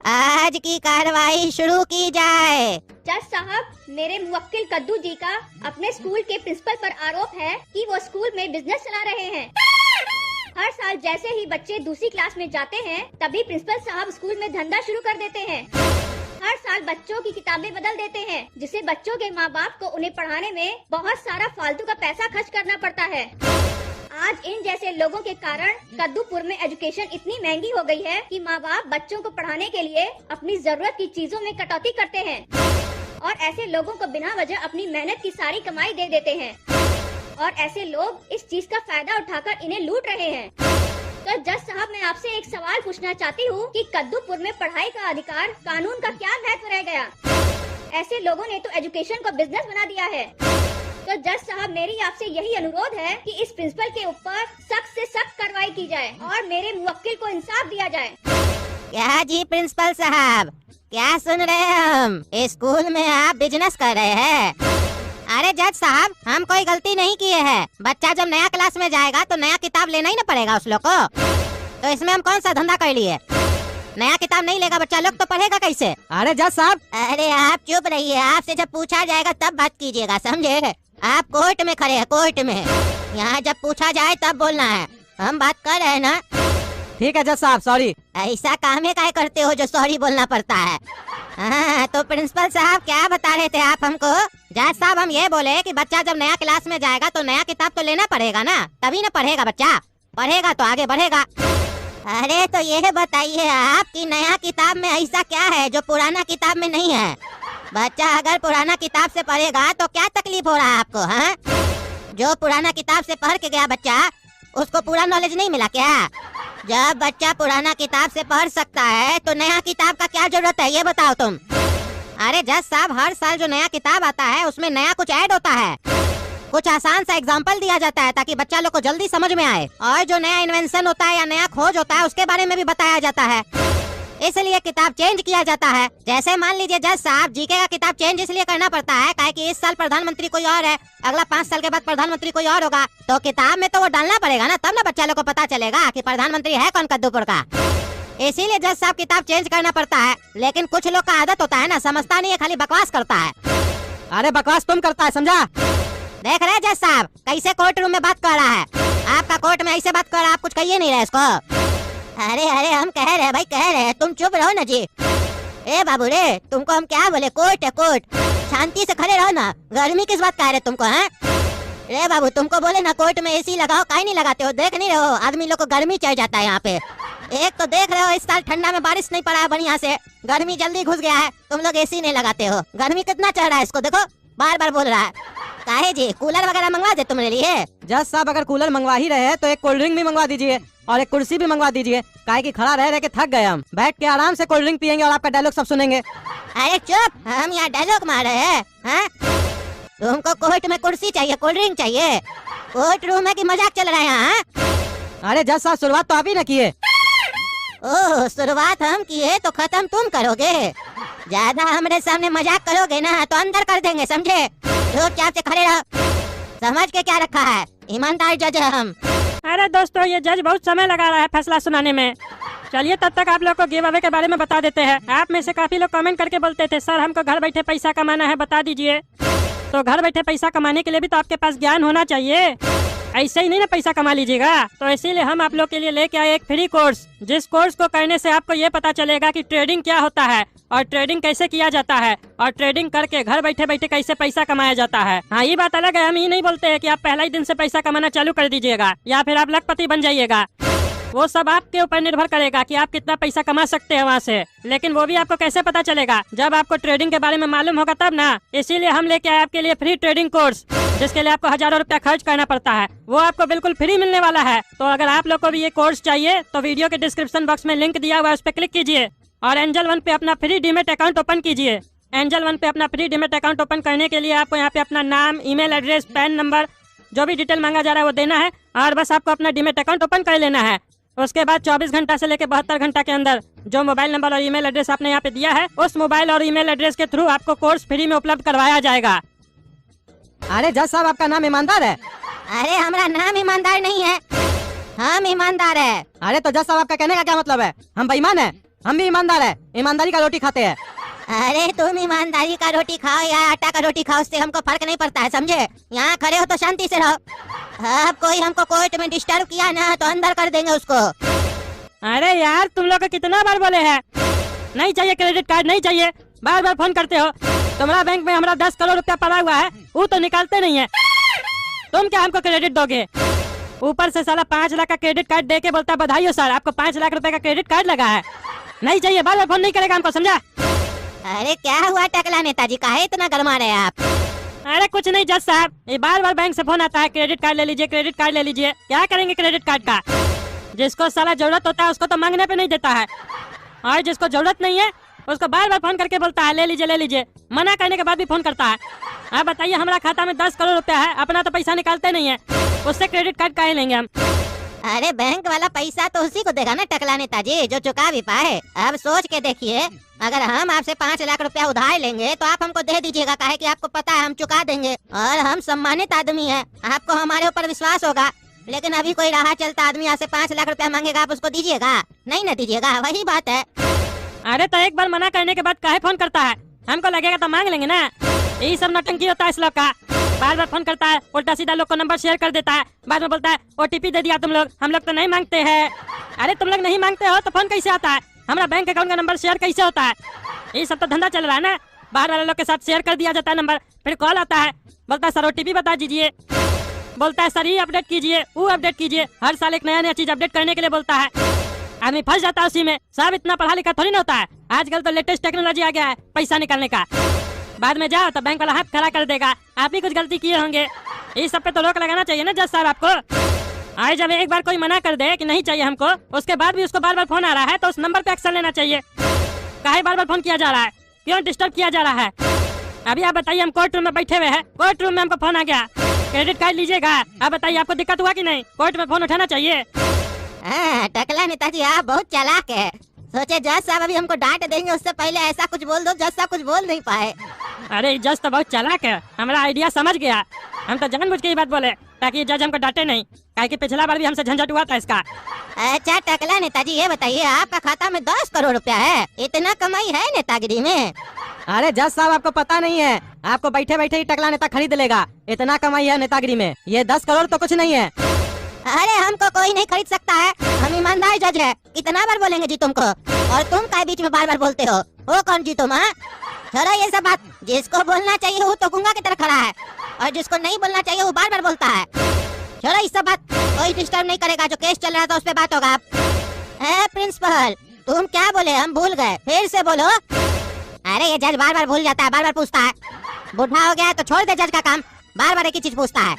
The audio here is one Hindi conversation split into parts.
आज की कार्रवाई शुरू की जाए। जज साहब, मेरे मुवक्किल कद्दू जी का अपने स्कूल के प्रिंसिपल पर आरोप है कि वो स्कूल में बिजनेस चला रहे हैं। हर साल जैसे ही बच्चे दूसरी क्लास में जाते हैं तभी प्रिंसिपल साहब स्कूल में धंधा शुरू कर देते हैं। हर साल बच्चों की किताबें बदल देते हैं, जिससे बच्चों के माँ बाप को उन्हें पढ़ाने में बहुत सारा फालतू का पैसा खर्च करना पड़ता है। आज इन जैसे लोगों के कारण कद्दूपुर में एजुकेशन इतनी महंगी हो गई है कि माँ बाप बच्चों को पढ़ाने के लिए अपनी जरूरत की चीजों में कटौती करते हैं और ऐसे लोगों को बिना वजह अपनी मेहनत की सारी कमाई दे देते हैं और ऐसे लोग इस चीज का फायदा उठाकर इन्हें लूट रहे हैं। तो जज साहब, मैं आपसे एक सवाल पूछना चाहती हूँ कि कद्दूपुर में पढ़ाई का अधिकार कानून का क्या महत्व रह गया? ऐसे लोगों ने तो एजुकेशन को बिजनेस बना दिया है। तो जज साहब, मेरी आपसे यही अनुरोध है कि इस प्रिंसिपल के ऊपर सख्त से सख्त कार्रवाई की जाए और मेरे मुवक्किल को इंसाफ दिया जाए। क्या जी प्रिंसिपल साहब, क्या सुन रहे हैं हम? स्कूल में आप बिजनेस कर रहे हैं? अरे जज साहब, हम कोई गलती नहीं किए हैं। बच्चा जब नया क्लास में जाएगा तो नया किताब लेना ही ना पड़ेगा उस लोग को। तो इसमें हम कौन सा धंधा कर लिए? नया किताब नहीं लेगा बच्चा लोग तो पढ़ेगा कैसे? अरे जज साहब, अरे आप चुप रहिए, आपसे जब पूछा जाएगा तब बात कीजिएगा, समझे? आप कोर्ट में खड़े हैं, कोर्ट में। यहाँ जब पूछा जाए तब बोलना है। हम बात कर रहे हैं ना। ठीक है जज साहब, सॉरी। ऐसा काम है काय करते हो जो सॉरी बोलना पड़ता है? हाँ, तो प्रिंसिपल साहब क्या बता रहे थे आप हमको? जज साहब, हम ये बोले कि बच्चा जब नया क्लास में जाएगा तो नया किताब तो लेना पड़ेगा ना, तभी ना पढ़ेगा बच्चा। पढ़ेगा तो आगे बढ़ेगा। अरे तो ये बताइए आप कि नया किताब में ऐसा क्या है जो पुराना किताब में नहीं है? बच्चा अगर पुराना किताब से पढ़ेगा तो क्या तकलीफ हो रहा है आपको? हाँ, जो पुराना किताब से पढ़ के गया बच्चा उसको पूरा नॉलेज नहीं मिला क्या? जब बच्चा पुराना किताब से पढ़ सकता है तो नया किताब का क्या जरूरत है, ये बताओ तुम। अरे जज साहब, हर साल जो नया किताब आता है उसमें नया कुछ ऐड होता है, कुछ आसान सा एग्जाम्पल दिया जाता है ताकि बच्चा लोग को जल्दी समझ में आए, और जो नया इन्वेंशन होता है या नया खोज होता है उसके बारे में भी बताया जाता है। इसलिए किताब चेंज किया जाता है। जैसे मान लीजिए जज साहब, जीके का किताब चेंज इसलिए करना पड़ता है काहे कि इस साल प्रधानमंत्री कोई और है, अगला 5 साल के बाद प्रधानमंत्री कोई और होगा, तो किताब में तो वो डालना पड़ेगा ना, तब ना बच्चा लोग को पता चलेगा कि प्रधानमंत्री है कौन कद्दूपुर का। इसीलिए जज साहब किताब चेंज करना पड़ता है। लेकिन कुछ लोग का आदत होता है ना, समझता नहीं है, खाली बकवास करता है। अरे बकवास तुम करता है, समझा? देख रहे जज साहब कैसे कोर्ट रूम में बात कर रहा है। आपका कोर्ट में ऐसे बात कर रहा है, आप कुछ कहिए नहीं रहे इसको। अरे अरे हम कह रहे हैं भाई, कह रहे हैं, तुम चुप रहो ना जी। ए बाबू रे, तुमको हम क्या बोले? कोर्ट है कोर्ट, शांति से खड़े रहो ना। गर्मी किस बात कह रहे तुमको? हैं रे बाबू, तुमको बोले ना कोर्ट में एसी लगाओ, काहे नहीं लगाते हो? देख नहीं रहे हो आदमी लोग को गर्मी चढ़ जाता है यहाँ पे। एक तो देख रहे हो इस साल ठंडा में बारिश नहीं पड़ा है बढ़िया से, गर्मी जल्दी घुस गया है, तुम लोग एसी नहीं लगाते हो। गर्मी कितना चढ़ रहा है इसको देखो, बार बार बोल रहा है। काहे जी, कूलर वगैरह मंगवा दे तुम्हारे लिए? जज साहब, अगर कूलर मंगवा ही रहे हैं तो एक कोल्ड ड्रिंक भी मंगवा दीजिए और एक कुर्सी भी मंगवा दीजिए, काहे कि खड़ा रह रह के थक गए हम। बैठ के आराम से कोल्ड ड्रिंक पियेंगे और आपका डायलॉग सब सुनेंगे। अरे चुप, हम यहाँ डायलॉग मार रहे हैं? हाँ? तुमको कोर्ट में कुर्सी चाहिए, कोल्ड ड्रिंक चाहिए? कोर्ट रूम है कि मजाक चल रहा है यहाँ? अरे जज साहब, शुरुआत तो आप ही न किए। ओह, शुरुआत हम किए तो खत्म तुम करोगे? ज्यादा हमारे सामने मजाक करोगे ना तो अंदर कर देंगे, समझे? चुपचाप से खड़े रहो। समझ के क्या रखा है, ईमानदार जज है हम। अरे दोस्तों, ये जज बहुत समय लगा रहा है फैसला सुनाने में। चलिए तब तक आप लोग को गिव अवे के बारे में बता देते हैं। आप में से काफी लोग कमेंट करके बोलते थे सर हमको घर बैठे पैसा कमाना है, बता दीजिए। तो घर बैठे पैसा कमाने के लिए भी तो आपके पास ज्ञान होना चाहिए, ऐसे ही नहीं ना पैसा कमा लीजिएगा। तो इसीलिए हम आप लोग के लिए लेके आए एक फ्री कोर्स, जिस कोर्स को करने से आपको ये पता चलेगा कि ट्रेडिंग क्या होता है और ट्रेडिंग कैसे किया जाता है और ट्रेडिंग करके घर बैठे बैठे कैसे पैसा कमाया जाता है। हाँ, ये बात अलग है, हम ये नहीं बोलते हैं कि आप पहला ही दिन से पैसा कमाना चालू कर दीजिएगा या फिर आप लखपति बन जाइएगा। वो सब आपके ऊपर निर्भर करेगा कि आप कितना पैसा कमा सकते हैं वहाँ से। लेकिन वो भी आपको कैसे पता चलेगा? जब आपको ट्रेडिंग के बारे में मालूम होगा तब ना। इसीलिए हम लेके आए आपके लिए फ्री ट्रेडिंग कोर्स, जिसके लिए आपको हजारों रुपया खर्च करना पड़ता है, वो आपको बिल्कुल फ्री मिलने वाला है। तो अगर आप लोग को भी ये कोर्स चाहिए तो वीडियो के डिस्क्रिप्शन बॉक्स में लिंक दिया हुआ है, उस पर क्लिक कीजिए और एंजल वन पे अपना फ्री डीमेट अकाउंट ओपन कीजिए। एंजल वन पे अपना फ्री डीमेट अकाउंट ओपन करने के लिए आपको यहाँ पे अपना नाम, ईमेल एड्रेस, पैन नंबर, जो भी डिटेल मांगा जा रहा है वो देना है और बस आपको अपना डीमेट अकाउंट ओपन कर लेना है। उसके बाद 24 घंटा से लेकर 72 घंटा के अंदर जो मोबाइल नंबर और ईमेल एड्रेस आपने यहाँ पे दिया है, उस मोबाइल और ईमेल एड्रेस के थ्रू आपको कोर्स फ्री में उपलब्ध करवाया जाएगा। अरे जज साहब, आपका नाम ईमानदार है? अरे हमारा नाम ईमानदार नहीं है, हम ईमानदार है। अरे तो जज साहब, आपका कहने का क्या मतलब है? हम बेईमान है? हम भी ईमानदार है, ईमानदारी का रोटी खाते हैं। अरे तुम ईमानदारी का रोटी खाओ या आटा का रोटी खाओ, उससे हमको फर्क नहीं पड़ता है, समझे? यहाँ खड़े हो तो शांति से रहो। अब कोई हमको कोर्ट में डिस्टर्ब किया ना तो अंदर कर देंगे उसको। अरे यार तुम लोग को कितना बार बोले हैं, नहीं चाहिए क्रेडिट कार्ड, नहीं चाहिए, बार बार फोन करते हो। तुम्हारा बैंक में हमारा 10 करोड़ रुपया पड़ा हुआ है, वो तो निकालते नहीं है। तुम क्या हमको क्रेडिट दोगे? ऊपर से साला 5 लाख का क्रेडिट कार्ड दे के बोलता है बधाई हो सर, आपको 5 लाख रुपए का क्रेडिट कार्ड लगा है। नहीं चाहिए, बार बार फोन नहीं करेगा हमको, समझा? अरे क्या हुआ टकला नेताजी, काहे इतना गरमा रहे हैं आप? अरे कुछ नहीं जज साहब, ये बार बार बैंक से फोन आता है, क्रेडिट कार्ड ले लीजिए, क्रेडिट कार्ड ले लीजिए। क्या करेंगे क्रेडिट कार्ड का? जिसको साला जरूरत होता है उसको तो मांगने पे नहीं देता है, और जिसको जरूरत नहीं है उसको बार बार फोन करके बोलता है ले लीजिए ले लीजिए, मना करने के बाद भी फोन करता है। आप बताइए, हमारा खाता में 10 करोड़ रुपया है, अपना तो पैसा निकालते नहीं है, उससे क्रेडिट कार्ड काहे लेंगे हम? अरे बैंक वाला पैसा तो उसी को देगा ना टकला नेताजी जो चुका भी पाए। अब सोच के देखिए, अगर हम आपसे 5 लाख रुपया उधार लेंगे तो आप हमको दे दीजिएगा, काहे कि आपको पता है हम चुका देंगे और हम सम्मानित आदमी हैं, आपको हमारे ऊपर विश्वास होगा। लेकिन अभी कोई राह चलता आदमी यहाँ से 5 लाख रुपया मांगेगा, आप उसको दीजिएगा? नहीं ना दीजिएगा, वही बात है। अरे तो एक बार मना करने के बाद काहे फोन करता है? हमको लगेगा तो मांग लेंगे ना। यही सब नौटंकी होता है इस लोग का, बार बार फोन करता है, उल्टा सीधा लोग को नंबर शेयर कर देता है, बाद में बोलता है OTP दे दिया तुम लोग, हम लोग तो नहीं मांगते हैं। अरे तुम लोग नहीं मांगते हो तो फोन कैसे आता है? हमारा बैंक अकाउंट का नंबर शेयर कैसे होता है? ये सब तो धंधा चल रहा है ना, बाहर वाले लोग के साथ शेयर कर दिया जाता है नंबर, फिर कॉल आता है, बोलता है सर OTP बता दीजिए, बोलता है सर ये अपडेट कीजिए, वो अपडेट कीजिए, हर साल एक नया नया चीज अपडेट करने के लिए बोलता है। आदमी फंस जाता है उसी में। सब इतना पढ़ा लिखा थोड़ी ना होता है, आजकल तो लेटेस्ट टेक्नोलॉजी आ गया है पैसा निकालने का। बाद में जाओ तो बैंक वाला हाथ खड़ा कर देगा, आप ही कुछ गलती किए होंगे। इस सब पे तो रोक लगाना चाहिए ना जज साहब आपको। आए जब एक बार कोई मना कर दे कि नहीं चाहिए हमको, उसके बाद भी उसको बार बार फोन आ रहा है तो उस नंबर पे एक्शन लेना चाहिए। काहे बार बार फोन किया जा रहा है, क्यों डिस्टर्ब किया जा रहा है? अभी आप बताइए, हम कोर्ट रूम में बैठे हुए हैं, कोर्ट रूम में हमको फोन आ गया, क्रेडिट कार्ड लीजिएगा, आप बताइए आपको दिक्कत हुआ कि नहीं? कोर्ट में फोन उठाना चाहिए। टकला नेताजी आप बहुत चालाक है, सोचे जज साहब अभी हमको डांट देंगे, उससे पहले ऐसा कुछ बोल दो जज साहब कुछ बोल नहीं पाए। अरे जज तो बहुत चालाक है, हमारा आइडिया समझ गया, हम तो जानबूझ के ही बात बोले ताकि जज हमको डांटे नहीं, काहे कि पिछला बार भी हमसे झंझट हुआ था इसका। अच्छा टकला नेताजी ये बताइए, आपका खाता में 10 करोड़ रुपया है, इतना कमाई है नेतागिरी में? अरे जज साहब आपको पता नहीं है, आपको बैठे बैठे ही टकला नेता खरीद लेगा, इतना कमाई है नेतागिरी में। ये 10 करोड़ तो कुछ नहीं है। अरे हमको कोई नहीं खरीद सकता है, हम ईमानदार जज है, कितना बार बोलेंगे जी तुमको, और तुम काय बीच में बार बार बोलते हो? वो कौन जी तुम? छोड़ो ये सब बात, जिसको बोलना चाहिए वो तो गुंगा की तरह खड़ा है, और जिसको नहीं बोलना चाहिए वो बार बार बोलता है। छोड़ो इस सब बात, कोई डिस्टर्ब नहीं करेगा, जो केस चल रहा था उस पे बात होगा। प्रिंसिपल तुम क्या बोले, हम भूल गए, फिर से बोलो। अरे ये जज बार बार भूल जाता है, बार बार पूछता है, बुढ़ा हो गया है तो छोड़ दे जज का काम, बार बार एक ही चीज पूछता है।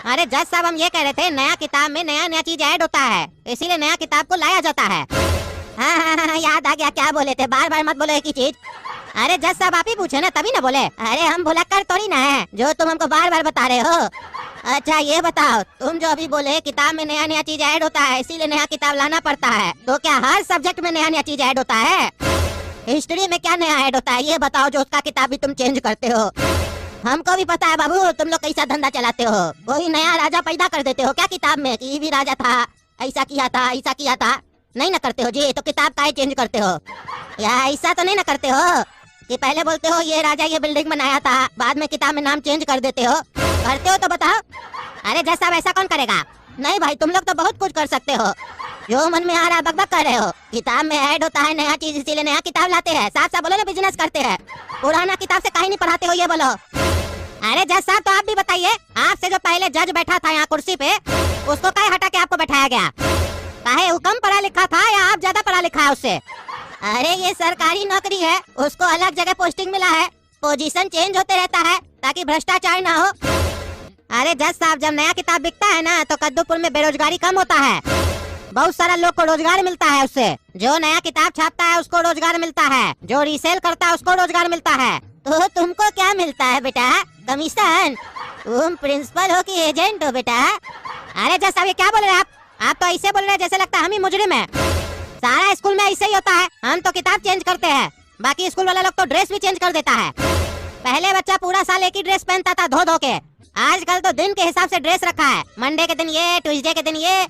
अरे जज साहब हम ये कह रहे थे, नया किताब में नया नया चीज ऐड होता है, इसीलिए नया किताब को लाया जाता है। हाँ, याद आ गया, क्या बोले थे, बार बार मत बोलो एक ही चीज। अरे जज साहब आप ही पूछे ना तभी ना बोले, अरे हम भुलक्कड़ थोड़ी ना है जो तुम हमको बार बार बता रहे हो। अच्छा ये बताओ, तुम जो अभी बोले किताब में नया नया चीज ऐड होता है इसीलिए नया किताब लाना पड़ता है, तो क्या हर सब्जेक्ट में नया नया चीज ऐड होता है? हिस्ट्री में क्या नया ऐड होता है ये बताओ, जो उसका किताब भी तुम चेंज करते हो। हमको भी पता है बाबू, तुम लोग कैसा धंधा चलाते हो, कोई नया राजा पैदा कर देते हो क्या किताब में कि ये भी राजा था, ऐसा किया था, ऐसा किया था? नहीं ना करते हो जी, तो किताब काहे चेंज करते हो? या ऐसा तो नहीं ना करते हो कि पहले बोलते हो ये राजा ये बिल्डिंग बनाया था, बाद में किताब में नाम चेंज कर देते हो? करते हो तो बताओ। अरे जज साहब ऐसा कौन करेगा? नहीं भाई तुम लोग तो बहुत कुछ कर सकते हो, जो मन में आ रहा है बकबक कर रहे हो। किताब में ऐड होता है नया चीज इसीलिए नया किताब लाते हैं, साफ साफ बोलो ना, बिजनेस करते हैं। पुराना किताब से काहे नहीं पढ़ाते हो ये बोलो। अरे जज साहब तो आप भी बताइए, आपसे जो पहले जज बैठा था यहाँ कुर्सी पे, उसको काहे हटा के आपको बैठाया गया? काहे वो कम पढ़ा लिखा था या आप ज्यादा पढ़ा लिखा है उससे? अरे ये सरकारी नौकरी है, उसको अलग जगह पोस्टिंग मिला है, पोजीशन चेंज होते रहता है ताकि भ्रष्टाचार ना हो। अरे जज साहब जब नया किताब बिकता है ना तो कद्दूपुर में बेरोजगारी कम होता है, बहुत सारा लोग को रोजगार मिलता है उससे। जो नया किताब छापता है उसको रोजगार मिलता है, जो रीसेल करता है उसको रोजगार मिलता है। तो तुमको क्या मिलता है बेटा? कमीशन? तुम प्रिंसिपल हो कि एजेंट हो बेटा? अरे जज साहब ये क्या बोल रहे हैं आप तो ऐसे बोल रहे हैं जैसे लगता है हम ही मुजरिम है। सारा स्कूल में ऐसे ही होता है, हम तो किताब चेंज करते हैं, बाकी स्कूल वाला लोग तो ड्रेस भी चेंज कर देता है। पहले बच्चा पूरा साल एक ही ड्रेस पहनता था धो धो के, आजकल तो दिन के हिसाब से ड्रेस रखा है, मंडे के दिन ये, ट्यूसडे के दिन ये।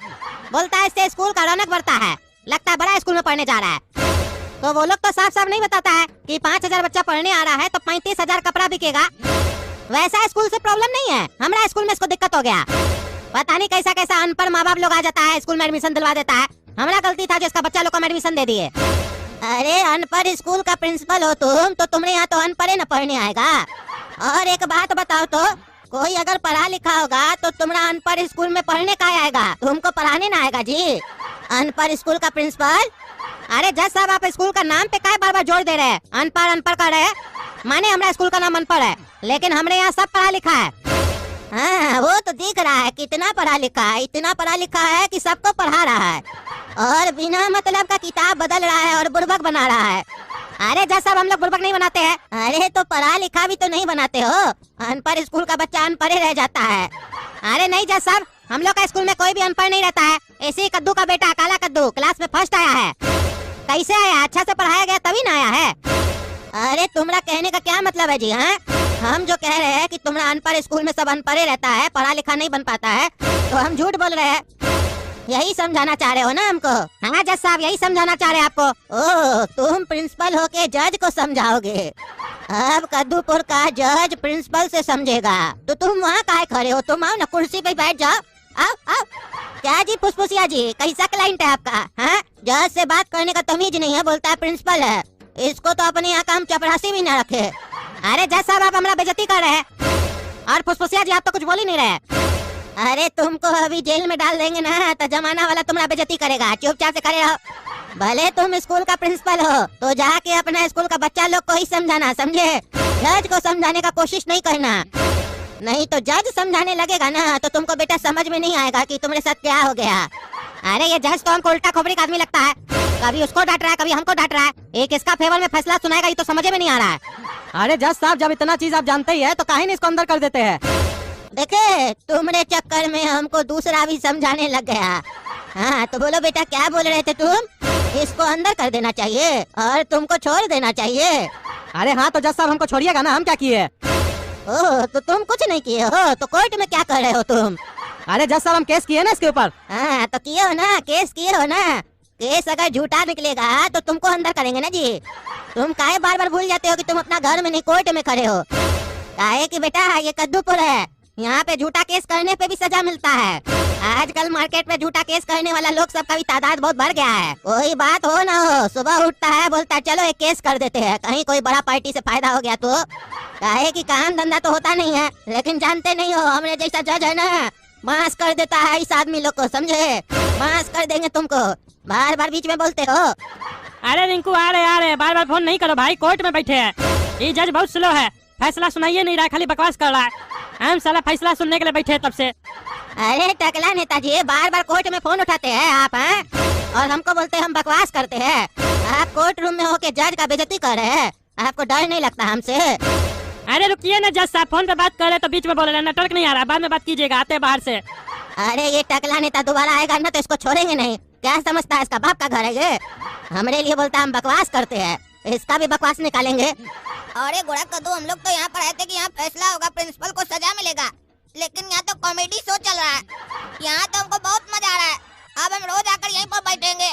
बोलता है इससे स्कूल का रौनक बढ़ता है, लगता है बड़ा स्कूल में पढ़ने जा रहा है। तो वो लोग तो साफ साफ नहीं बताता है कि 5,000 बच्चा पढ़ने आ रहा है तो 35,000 कपड़ा बिकेगा। वैसा स्कूल से प्रॉब्लम नहीं है, हमारा स्कूल में इसको दिक्कत हो गया। पता नहीं कैसा कैसा अनपढ़ माँ बाप लोग आ जाता है, स्कूल में एडमिशन दिलवा देता है। हमारा गलती था जिसका बच्चा लोग को एडमिशन दे दिए। अरे अनपढ़ स्कूल का प्रिंसिपल हो तुम, तो तुम्हारे यहाँ तो अनपढ़ न पढ़ने आएगा। और एक बात बताओ तो, कोई अगर पढ़ा लिखा होगा तो तुम्हारा अनपढ़ स्कूल में पढ़ने का आएगा, तुमको पढ़ाने ना आएगा जी। अनपढ़ स्कूल का प्रिंसिपल, अरे जज साहब आप स्कूल का नाम पे काय बार बार जोड़ दे रहे हैं? अनपढ़ अनपढ़ कर रहे हैं, माने हमारा स्कूल का नाम अनपढ़ है, लेकिन हमारे यहाँ सब पढ़ा लिखा है। हाँ वो तो दिख रहा है कितना पढ़ा लिखा है, इतना पढ़ा लिखा है कि सबको पढ़ा रहा है और बिना मतलब का किताब बदल रहा है और बुड़बक बना रहा है। अरे जज साहब हम लोग बुड़बक नहीं बनाते हैं। अरे तो पढ़ा लिखा भी तो नहीं बनाते हो, अनपढ़ स्कूल का बच्चा अनपढ़ रह जाता है। अरे नहीं जज साहब, हम लोग का स्कूल में कोई भी अनपढ़ नहीं रहता है। ऐसे कद्दू का बेटा काला कद्दू क्लास में फर्स्ट आया है। कैसे आया? अच्छा से पढ़ाया गया तभी ना आया है। अरे तुम्हारा कहने का क्या मतलब है जी? हाँ हम जो कह रहे हैं कि तुम्हारा अनपढ़ स्कूल में सब अनपढ़ रहता है, पढ़ा लिखा नहीं बन पाता है, तो हम झूठ बोल रहे हैं। यही समझाना चाह रहे हो ना हमको? हाँ जज साहब यही समझाना चाह रहे हैं आपको। ओह तुम प्रिंसिपल होके जज को समझाओगे? अब कद्दूपुर का जज प्रिंसिपल से समझेगा तो तुम वहाँ काहे खड़े हो? तुम आओ ना कुर्सी पे बैठ जाओ। आओ आओ। क्या जी फुसफुसिया जी, कैसा क्लाइंट है आपका? हाँ जज से बात करने का तमीज नहीं है, बोलता है प्रिंसिपल है। इसको तो अपने यहाँ काम चपरासी भी ना रखे। अरे जज साहब आप हमारा बेइज्जती कर रहे हैं, और फुसफुसिया जी आप तो कुछ बोल ही नहीं रहे। अरे तुमको अभी जेल में डाल देंगे ना तो जमाना वाला तुम्हारा बेइज्जती करेगा, चुपचाप से खड़े रहो। भले तुम स्कूल का प्रिंसिपल हो तो जाके अपना स्कूल का बच्चा लोग को ही समझाना, समझे? जज को समझाने का कोशिश नहीं करना, नहीं तो जज समझाने लगेगा ना तो तुमको बेटा समझ में नहीं आएगा कि तुम्हारे साथ क्या हो गया। अरे ये जज तो हमको उल्टा खोपड़ी का आदमी लगता है, कभी उसको डांट रहा है कभी हमको डांट रहा है। एक इसका फेवर में फैसला सुनाएगा ये तो समझ में नहीं आ रहा है। अरे जज साहब जब इतना चीज आप जानते ही है तो काहे नहीं इसको अंदर कर देते हैं? देखे तुम्हारे चक्कर में हमको दूसरा भी समझाने लग गया। हाँ तो बोलो बेटा क्या बोल रहे थे तुम? इसको अंदर कर देना चाहिए और तुमको छोड़ देना चाहिए। अरे हाँ तो जज साहब हमको छोड़िएगा ना, हम क्या किए? ओह तो तुम कुछ नहीं किए हो तो कोर्ट में क्या कर रहे हो तुम? अरे जज साहब हम केस किए ना इसके ऊपर। हाँ तो किए हो ना, केस किए हो ना। केस अगर झूठा निकलेगा तो तुमको अंदर करेंगे ना जी। तुम काहे बार बार भूल जाते हो कि तुम अपना घर में नहीं कोर्ट में खड़े हो? काहे कि बेटा ये कद्दूपुर है, यहाँ पे झूठा केस करने पे भी सजा मिलता है। आजकल मार्केट में झूठा केस करने वाला लोग सबका भी तादाद बहुत बढ़ गया है। कोई बात हो ना हो, सुबह उठता है बोलता है चलो एक केस कर देते हैं, कहीं कोई बड़ा पार्टी से फायदा हो गया तो। काहे कि काम धंधा तो होता नहीं है, लेकिन जानते नहीं हो हमारे जैसा जज है ना, मास कर देता है इस आदमी लोग को, समझे? मास कर देंगे तुमको, बार बार बीच में बोलते हो। अरे रिंकू आ रहे बार बार फोन नहीं करो भाई, कोर्ट में बैठे हैं। ये जज बहुत स्लो है, फैसला सुनाइए नहीं रहा, खाली बकवास कर रहा है। हम साला फैसला सुनने के लिए बैठे हैं तब से। अरे टकला नेताजी बार बार कोर्ट में फोन उठाते हैं आप हैं? और हमको बोलते हैं हम बकवास करते हैं। आप कोर्ट रूम में होके जज का बेइज्जती कर रहे हैं, आपको डर नहीं लगता हमसे? अरे रुकिए ना जज साहब, फोन पे बात कर रहे तो बीच में बोल रहे, नेटवर्क नहीं आ रहा, बाद में बात कीजिएगा, आते बाहर से। अरे ये टकला नेता दोबारा आएगा ना तो इसको छोड़ेंगे नहीं। क्या समझता है इसका बाप का घर है ये? हमारे लिए बोलता है हम बकवास करते हैं, इसका भी बकवास निकालेंगे। अरे गोड़ा कद्दू हम लोग तो यहाँ पर आए थे कि यहाँ फैसला होगा, प्रिंसिपल को सजा मिलेगा, लेकिन यहाँ तो कॉमेडी शो चल रहा है। यहाँ तो हमको बहुत मजा आ रहा है, अब हम रोज आकर यहीं पर बैठेंगे।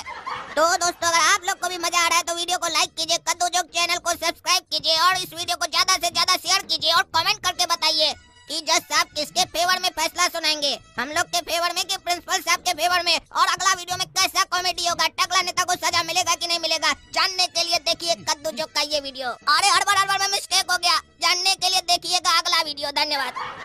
तो दोस्तों अगर आप लोग को भी मजा आ रहा है तो वीडियो को लाइक कीजिए, कद्दू जोक चैनल को सब्सक्राइब कीजिए और इस वीडियो को ज्यादा से ज्यादा शेयर कीजिए और कमेंट करके बताइए कि जज साहब किसके फेवर में फैसला सुनाएंगे, हम लोग के फेवर में कि प्रिंसिपल साहब के फेवर में, और अगला वीडियो में कैसा कॉमेडी होगा, टकला नेता को सजा मिलेगा कि नहीं मिलेगा, जानने के लिए देखिए कद्दू जोक का ये वीडियो। अरे हड़बड़ में मिस्टेक हो गया, जानने के लिए देखिएगा अगला वीडियो। धन्यवाद।